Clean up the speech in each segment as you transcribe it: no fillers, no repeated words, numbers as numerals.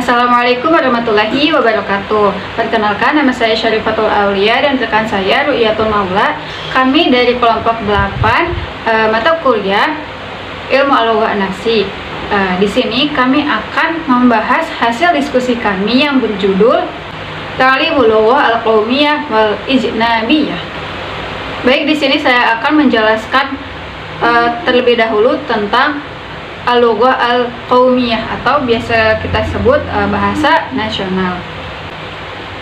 Assalamualaikum warahmatullahi wabarakatuh. Perkenalkan, nama saya Syarifatul Aulia dan rekan saya Ru'yatul Maula. Kami dari kelompok 8 mata kuliah Ilmu Al-Lughah An-Nafsi. Di sini kami akan membahas hasil diskusi kami yang berjudul Ta'limul Lughah Al-Qaumiyah wal Ijnabiyah. Baik, di sini saya akan menjelaskan terlebih dahulu tentang Al-Lughah Al-Qaumiyah atau biasa kita sebut bahasa nasional.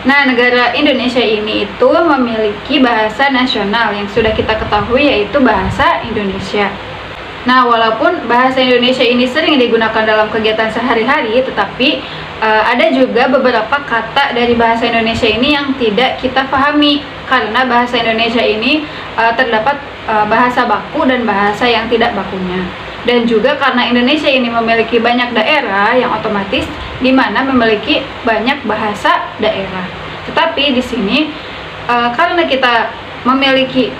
Nah, negara Indonesia ini itu memiliki bahasa nasional yang sudah kita ketahui, yaitu bahasa Indonesia. Nah, walaupun bahasa Indonesia ini sering digunakan dalam kegiatan sehari-hari, tetapi ada juga beberapa kata dari bahasa Indonesia ini yang tidak kita pahami, karena bahasa Indonesia ini terdapat bahasa baku dan bahasa yang tidak bakunya. Dan juga karena Indonesia ini memiliki banyak daerah yang otomatis di mana memiliki banyak bahasa daerah. Tetapi di sini karena kita memiliki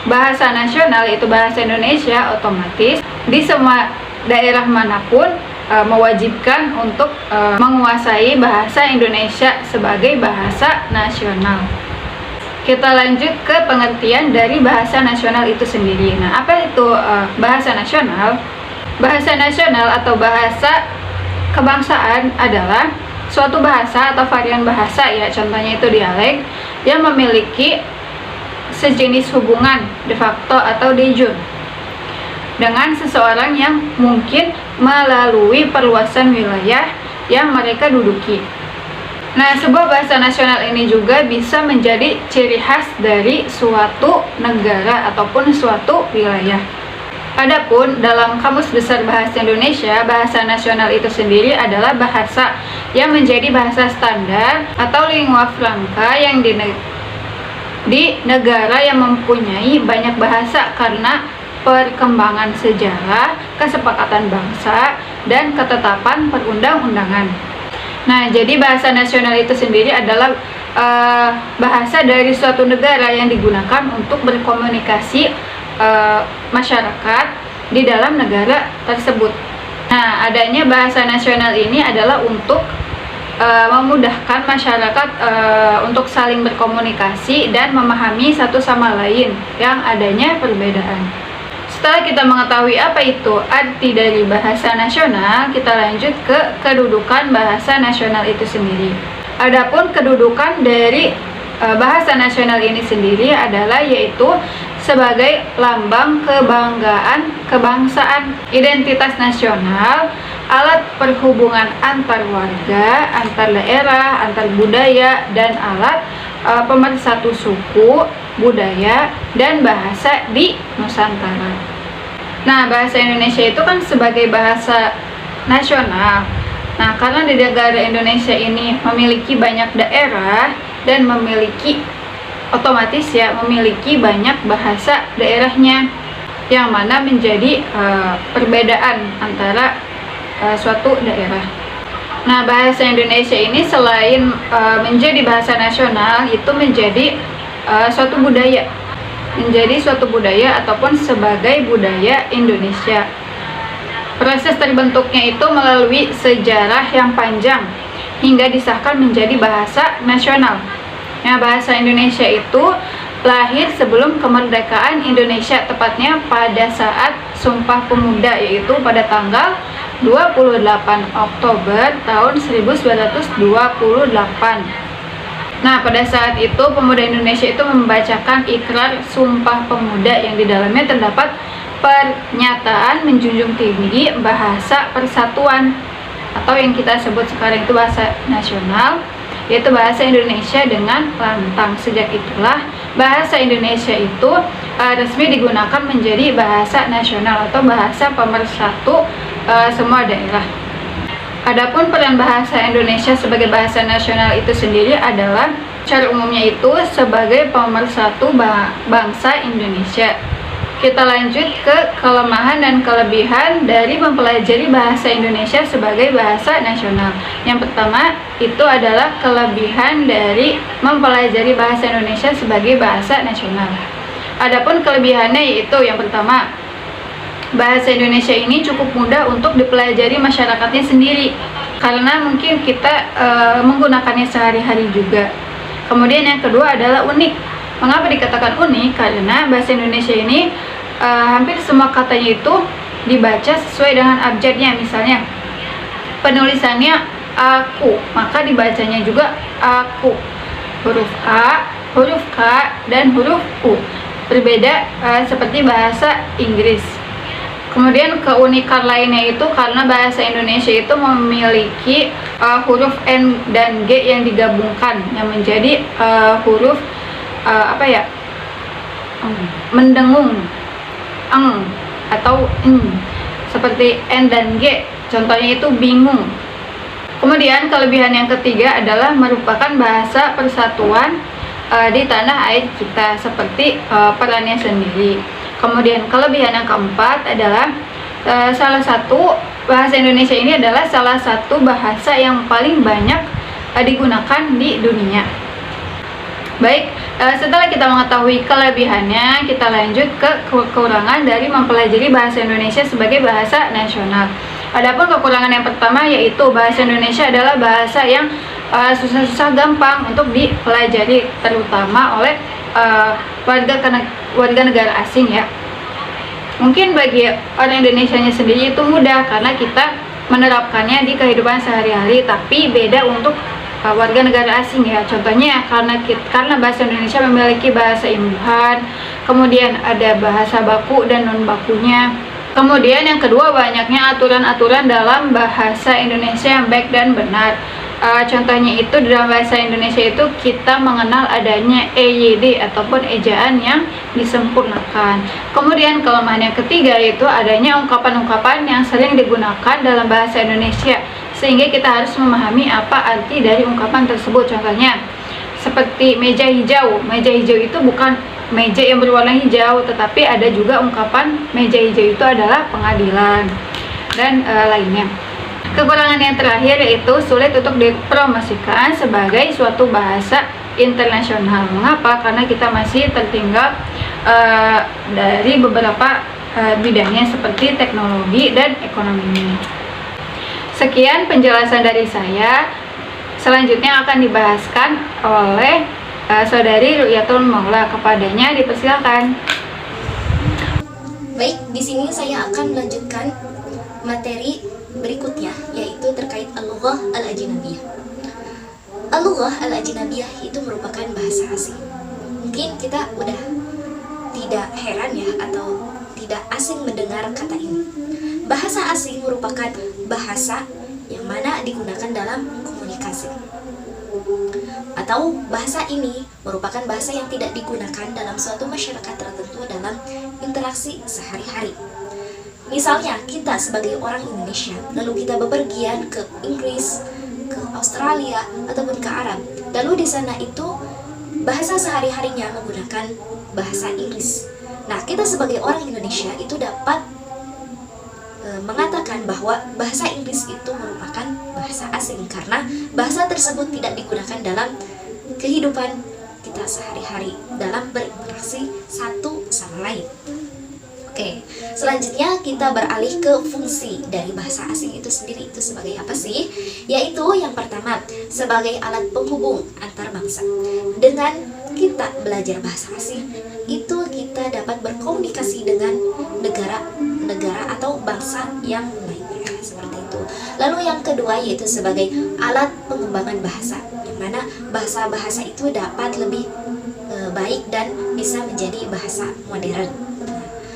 bahasa nasional yaitu bahasa Indonesia, otomatis di semua daerah manapun mewajibkan untuk menguasai bahasa Indonesia sebagai bahasa nasional. Kita lanjut ke pengertian dari bahasa nasional itu sendiri. Nah, apa itu bahasa nasional? Bahasa nasional atau bahasa kebangsaan adalah suatu bahasa atau varian bahasa, ya contohnya itu dialek, yang memiliki sejenis hubungan de facto atau de jure dengan seseorang yang mungkin melalui perluasan wilayah yang mereka duduki. Nah, sebuah bahasa nasional ini juga bisa menjadi ciri khas dari suatu negara ataupun suatu wilayah. Adapun dalam Kamus Besar Bahasa Indonesia, bahasa nasional itu sendiri adalah bahasa yang menjadi bahasa standar atau lingua franca yang di negara yang mempunyai banyak bahasa karena perkembangan sejarah, kesepakatan bangsa, dan ketetapan perundang-undangan. Nah, jadi bahasa nasional itu sendiri adalah bahasa dari suatu negara yang digunakan untuk berkomunikasi masyarakat di dalam negara tersebut. Nah, adanya bahasa nasional ini adalah untuk memudahkan masyarakat untuk saling berkomunikasi dan memahami satu sama lain yang adanya perbedaan. Setelah kita mengetahui apa itu arti dari bahasa nasional, kita lanjut ke kedudukan bahasa nasional itu sendiri. Adapun kedudukan dari bahasa nasional ini sendiri adalah yaitu sebagai lambang kebanggaan kebangsaan, identitas nasional, alat perhubungan antar warga, antar daerah, antar budaya, dan alat pemersatu suku, budaya, dan bahasa di Nusantara. Nah, bahasa Indonesia itu kan sebagai bahasa nasional. Nah, karena di negara Indonesia ini memiliki banyak daerah dan memiliki otomatis ya memiliki banyak bahasa daerahnya, yang mana menjadi perbedaan antara suatu daerah. Nah, bahasa Indonesia ini selain menjadi bahasa nasional, itu menjadi suatu budaya. Menjadi suatu budaya ataupun sebagai budaya Indonesia. Proses terbentuknya itu melalui sejarah yang panjang hingga disahkan menjadi bahasa nasional. Nah, bahasa Indonesia itu lahir sebelum kemerdekaan Indonesia, tepatnya pada saat Sumpah Pemuda, yaitu pada tanggal 28 Oktober tahun 1928. Nah, pada saat itu pemuda Indonesia itu membacakan ikrar Sumpah Pemuda yang di dalamnya terdapat pernyataan menjunjung tinggi bahasa persatuan atau yang kita sebut sekarang itu bahasa nasional, yaitu bahasa Indonesia dengan lantang. Sejak itulah bahasa Indonesia itu resmi digunakan menjadi bahasa nasional atau bahasa pemersatu semua daerah. Adapun peran bahasa Indonesia sebagai bahasa nasional itu sendiri adalah secara umumnya itu sebagai pemersatu bangsa Indonesia. Kita lanjut ke kelemahan dan kelebihan dari mempelajari bahasa Indonesia sebagai bahasa nasional. Yang pertama itu adalah kelebihan dari mempelajari bahasa Indonesia sebagai bahasa nasional. Adapun kelebihannya yaitu yang pertama, bahasa Indonesia ini cukup mudah untuk dipelajari masyarakatnya sendiri. karena mungkin kita menggunakannya sehari-hari juga. Kemudian yang kedua adalah unik. Mengapa dikatakan unik? Karena bahasa Indonesia ini hampir semua katanya itu dibaca sesuai dengan abjadnya. Misalnya penulisannya aku, maka dibacanya juga aku. Huruf A, huruf K, dan huruf U. Berbeda seperti bahasa Inggris. Kemudian keunikan lainnya itu karena bahasa Indonesia itu memiliki huruf N dan G yang digabungkan yang menjadi huruf mendengung, eng atau seperti N dan G. Contohnya itu bingung. Kemudian kelebihan yang ketiga adalah merupakan bahasa persatuan di tanah air kita seperti perannya sendiri. Kemudian kelebihan yang keempat adalah salah satu bahasa Indonesia ini adalah salah satu bahasa yang paling banyak digunakan di dunia. Baik, setelah kita mengetahui kelebihannya, kita lanjut ke kekurangan dari mempelajari bahasa Indonesia sebagai bahasa nasional. Adapun kekurangan yang pertama yaitu bahasa Indonesia adalah bahasa yang susah-susah gampang untuk dipelajari, terutama oleh warga negara asing ya. Mungkin bagi orang Indonesianya sendiri itu mudah karena kita menerapkannya di kehidupan sehari-hari, tapi beda untuk warga negara asing ya. Contohnya karena bahasa Indonesia memiliki bahasa imbuhan, kemudian ada bahasa baku dan non bakunya. Kemudian yang kedua, banyaknya aturan-aturan dalam bahasa Indonesia yang baik dan benar. Contohnya itu dalam bahasa Indonesia itu kita mengenal adanya EYD ataupun ejaan yang disempurnakan. Kemudian kelemahan yang ketiga yaitu adanya ungkapan-ungkapan yang sering digunakan dalam bahasa Indonesia, sehingga kita harus memahami apa arti dari ungkapan tersebut. Contohnya seperti meja hijau. Meja hijau itu bukan meja yang berwarna hijau, tetapi ada juga ungkapan meja hijau itu adalah pengadilan dan lainnya. Kekurangan yang terakhir yaitu sulit untuk dipromosikan sebagai suatu bahasa internasional. Mengapa? Karena kita masih tertinggal dari beberapa bidangnya seperti teknologi dan ekonomi. Sekian penjelasan dari saya. Selanjutnya akan dibahaskan oleh Saudari Ru'yatul Maula. Kepadanya dipersilakan. Baik, di sini saya akan melanjutkan materi berikutnya, yaitu terkait al-lughah al-ajnabiyah. Al-lughah al-ajnabiyah itu merupakan bahasa asing. Mungkin kita udah tidak heran ya, atau tidak asing mendengar kata ini. Bahasa asing merupakan bahasa yang mana digunakan dalam komunikasi. Atau bahasa ini merupakan bahasa yang tidak digunakan dalam suatu masyarakat tertentu dalam interaksi sehari-hari. Misalnya kita sebagai orang Indonesia, lalu kita bepergian ke Inggris, ke Australia, ataupun ke Arab. Lalu di sana itu bahasa sehari-harinya menggunakan bahasa Inggris. Nah, kita sebagai orang Indonesia itu dapat mengatakan bahwa bahasa Inggris itu merupakan bahasa asing karena bahasa tersebut tidak digunakan dalam kehidupan kita sehari-hari dalam berinteraksi satu sama lain. Oke, selanjutnya kita beralih ke fungsi dari bahasa asing itu sendiri. Itu sebagai apa sih? Yaitu yang pertama, sebagai alat penghubung antar bangsa. Dengan kita belajar bahasa asing, itu kita dapat berkomunikasi dengan negara atau bangsa yang lainnya, seperti itu. Lalu yang kedua yaitu sebagai alat pengembangan bahasa, yang mana bahasa-bahasa itu dapat lebih baik dan bisa menjadi bahasa modern.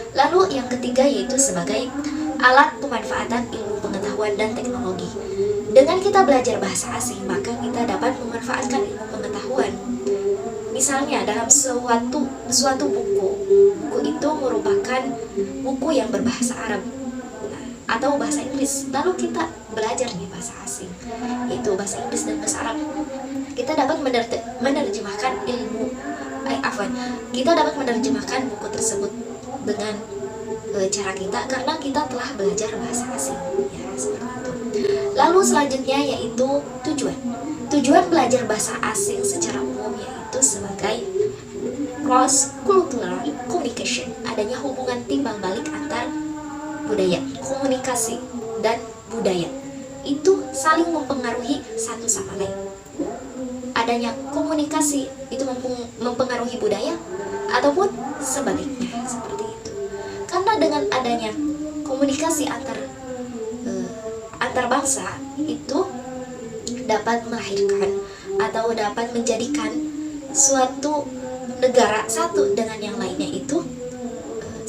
Lalu yang ketiga yaitu sebagai alat pemanfaatan ilmu pengetahuan dan teknologi. Dengan kita belajar bahasa asing, maka kita dapat memanfaatkan ilmu pengetahuan. Misalnya dalam suatu buku itu merupakan buku yang berbahasa Arab atau bahasa Inggris. Lalu kita belajar nih bahasa asing, yaitu bahasa Inggris dan bahasa Arab. Kita dapat menerjemahkan kita dapat menerjemahkan buku tersebut dengan cara kita karena kita telah belajar bahasa asing, ya seperti itu. Lalu selanjutnya yaitu tujuan belajar bahasa asing secara umum yaitu sebagai cross cultural communication, adanya hubungan timbal balik antar budaya, komunikasi dan budaya. itu saling mempengaruhi satu sama lain. Adanya komunikasi itu mempengaruhi budaya ataupun sebaliknya, seperti itu. Karena dengan adanya komunikasi antar bangsa itu dapat melahirkan atau dapat menjadikan suatu negara satu dengan yang lainnya itu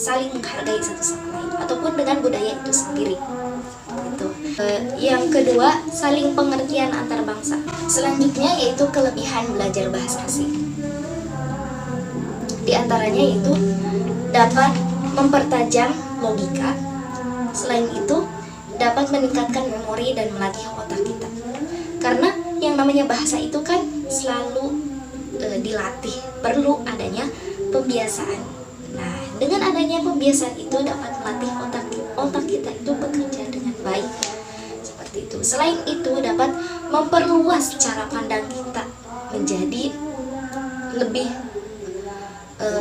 saling menghargai satu sama lain ataupun dengan budaya itu sendiri. Gitu. Yang kedua, saling pengertian antar bangsa. Selanjutnya yaitu kelebihan belajar bahasa asing. Di antaranya yaitu dapat mempertajam logika. Selain itu, dapat meningkatkan memori dan melatih otak kita. Karena yang namanya bahasa itu kan selalu dilatih, perlu adanya pembiasaan. Nah, dengan adanya pembiasaan itu dapat melatih otak kita itu bekerja dengan baik. Seperti itu. Selain itu dapat memperluas cara pandang kita menjadi lebih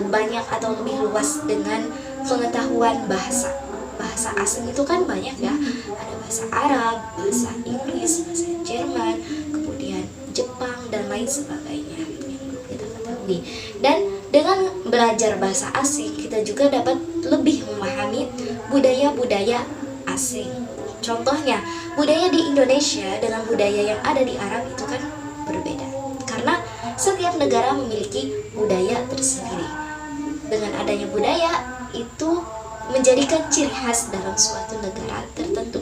banyak atau lebih luas dengan pengetahuan bahasa. Bahasa asing itu kan banyak ya. Ada bahasa Arab, bahasa Inggris, bahasa Jerman, kemudian Jepang dan lain sebagainya yang perlu kita ketahui. Dan dengan belajar bahasa asing, kita juga dapat lebih memahami budaya-budaya asing. Contohnya, budaya di Indonesia dengan budaya yang ada di Arab itu kan berbeda. Karena setiap negara memiliki budaya tersendiri. Dengan adanya budaya itu menjadikan ciri khas dalam suatu negara tertentu.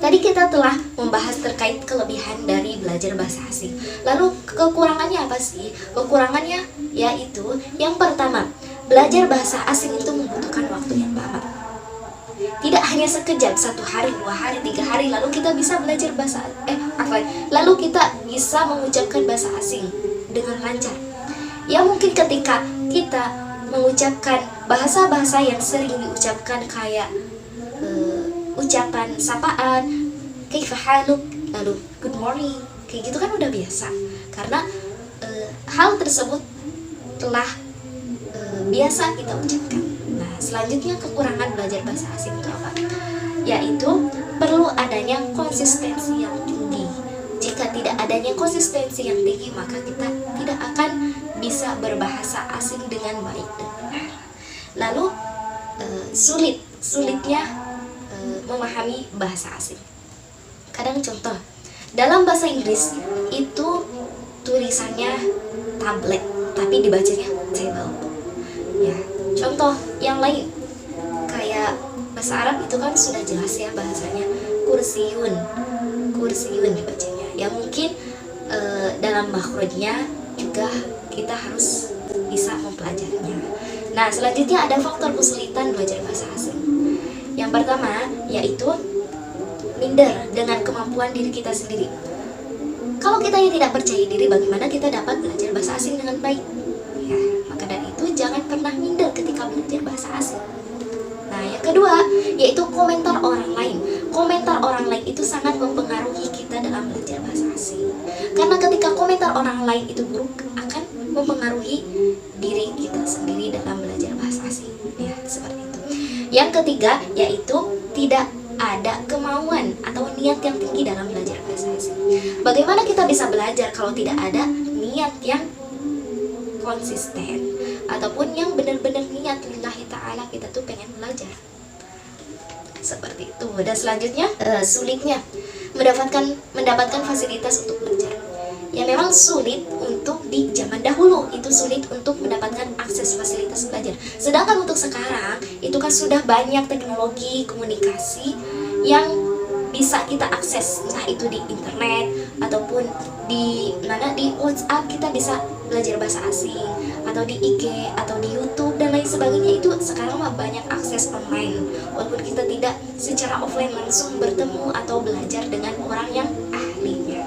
Tadi kita telah membahas terkait kelebihan dari belajar bahasa asing. Lalu kekurangannya apa sih? Kekurangannya yaitu yang pertama, belajar bahasa asing itu membutuhkan waktu yang lama. Tidak hanya sekejap, 1 hari, 2 hari, 3 hari, lalu kita bisa belajar lalu kita bisa mengucapkan bahasa asing dengan lancar. Ya mungkin ketika kita mengucapkan bahasa-bahasa yang sering diucapkan kayak ucapan sapaan, kaifa haluk, lalu good morning, kayak gitu kan udah biasa. Karena hal tersebut telah biasa kita ucapkan. Nah, selanjutnya kekurangan belajar bahasa asing itu apa? Yaitu perlu adanya konsistensi yang tinggi. Jika tidak adanya konsistensi yang tinggi, maka kita tidak akan bisa berbahasa asing dengan baik dan benar. Lalu sulitnya memahami bahasa asing. Kadang contoh, dalam bahasa Inggris itu tulisannya tablet, tapi dibacanya table. Ya, contoh yang lain kayak bahasa Arab itu kan sudah jelas ya bahasanya kursiyun dibacanya. Ya mungkin dalam makhrajnya juga kita harus bisa mempelajarinya. Nah, selanjutnya ada faktor kesulitan belajar bahasa asing. Yang pertama yaitu minder dengan kemampuan diri kita sendiri. Kalau kita yang tidak percaya diri, bagaimana kita dapat belajar bahasa asing dengan baik? Ya, maka dari itu jangan pernah minder ketika belajar bahasa asing. Nah, yang kedua yaitu komentar orang lain. Komentar orang lain itu sangat mempengaruhi kita dalam belajar bahasa asing. Karena ketika komentar orang lain itu buruk, akan mempengaruhi diri kita sendiri dalam belajar bahasa asing. Ya, seperti itu. Yang ketiga yaitu tidak ada kemauan atau niat yang tinggi dalam belajar bahasa asing. Bagaimana kita bisa belajar kalau tidak ada niat yang konsisten ataupun yang benar-benar niat lillahi ta'ala kita tuh pengen belajar. Seperti itu. Dan selanjutnya sulitnya mendapatkan fasilitas untuk belajar. Ya memang sulit untuk di zaman dahulu, itu sulit untuk mendapatkan akses fasilitas belajar. Sedangkan untuk sekarang itu kan sudah banyak teknologi komunikasi yang bisa kita akses, entah itu di internet ataupun di WhatsApp kita bisa belajar bahasa asing, atau di IG atau di YouTube dan lain sebagainya. Itu sekarang mah banyak akses online, walaupun kita tidak secara offline langsung bertemu atau belajar dengan orang yang ahlinya.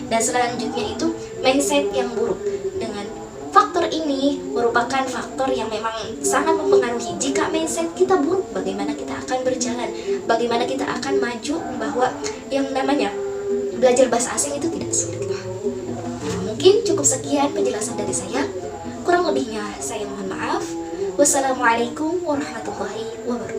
Dan selanjutnya itu mindset yang buruk. Dengan faktor ini merupakan faktor yang memang sangat mempengaruhi. Jika mindset kita buruk, bagaimana kita akan berjalan, bagaimana kita akan maju, bahwa yang namanya belajar bahasa asing itu tidak sulit lah. Nah, mungkin cukup sekian penjelasan dari saya. Kurang lebihnya saya mohon maaf. Wassalamualaikum warahmatullahi wabarakatuh.